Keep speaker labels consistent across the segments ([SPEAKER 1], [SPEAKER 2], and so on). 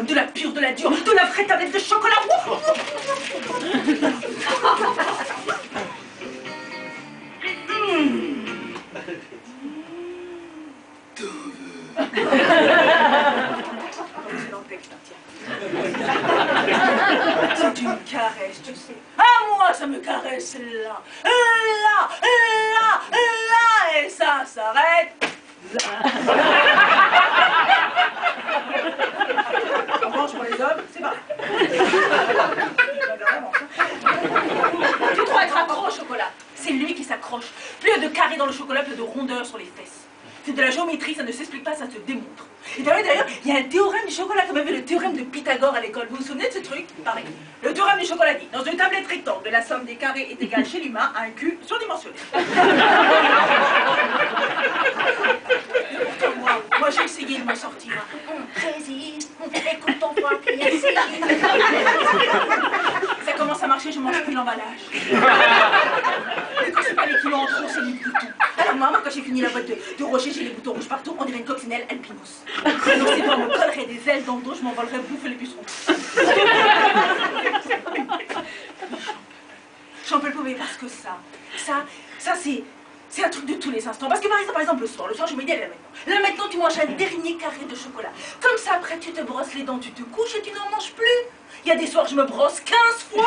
[SPEAKER 1] bonne, de la pure, de la dure, de la vraie tablette de chocolat. C'est dans le texte, hein, tiens. C'est une caresse, tu sais. Ah, moi, ça me caresse là, là, là, là, et ça s'arrête là. En revanche, pour les hommes, c'est pareil. Tu crois être accro au chocolat? C'est lui qui s'accroche. Plus il y a de carrés dans le chocolat, plus il y a de rondeurs sur les fesses. C'est de la géométrie, ça ne s'explique pas, ça se démontre. Et d'ailleurs, il y a un théorème du chocolat, comme avait le théorème de Pythagore à l'école. Vous vous souvenez de ce truc? Pareil. Le théorème du chocolat dit, dans une tablette rectangle, la somme des carrés est égale chez l'humain à un cul surdimensionné. Moi j'ai essayé de m'en sortir. Résiste, écoute ton poids, ça commence à marcher, je mange plus l'emballage. Mais quand c'est pas les kilos en trop, c'est les boutons. Alors moi, quand j'ai fini la boîte de Rocher, j'ai les boutons rouges partout, on dirait une coccinelle albinos. Sinon, c'est pas, on me collerait des ailes dans le dos, je m'envolerais bouffer les pucerons. J'en peux plus, parce que ça c'est un truc de tous les instants. Parce que par exemple, le soir, je me dis, allez, là maintenant, tu manges un dernier carré de chocolat. Comme ça, après, tu te brosses les dents, tu te couches et tu n'en manges plus. Il y a des soirs, je me brosse 15 fois.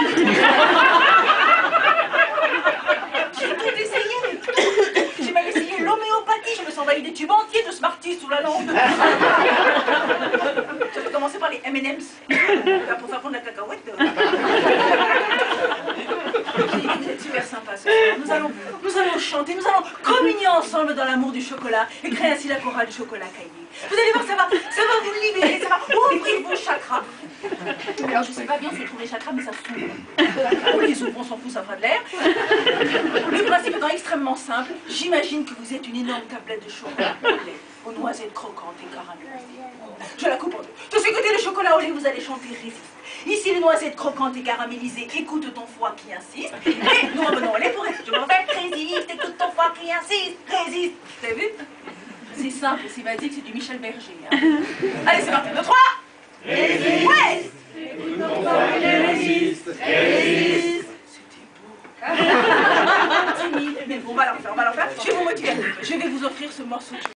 [SPEAKER 1] J'ai tout essayé, mais tout. J'ai même essayé l'homéopathie. Je me suis envahi des tubes entiers de Smarties sous la langue. J'avais commencé par les M&M's. Pour faire prendre la cacahuète. Vous êtes super sympa ce soir. Nous allons chanter, nous allons communier ensemble dans l'amour du chocolat et créer ainsi la chorale du chocolat caillé. Vous allez voir, ça va vous libérer, ça va ouvrir vos chakras. Alors je sais pas bien si trouve les chakras, mais ça s'ouvre. On les ouvre, on s'en fout, ça fera de l'air. Le principe étant extrêmement simple, j'imagine que vous êtes une énorme tablette de chocolat au lait, aux noisettes croquantes et caramélisées. Je la coupe en deux. De ce côté, le chocolat au lait, vous allez chanter Résiste. Ici, les noisettes croquantes et caramélisées, écoute ton foie qui insiste. Et nous revenons au lait pour rester. Je m'en vais, résiste, écoute ton foie qui insiste, résiste. Vous avez vu? C'est simple, c'est basique, c'est du Michel Berger. Hein. Allez, c'est parti. 2, 3. Résiste. Ouais. Écoute ton foie qui résiste, résiste. C'était beau. Timide, mais bon, on va l'en faire. Je vais vous motiver. Je vais vous offrir ce morceau de chocolat.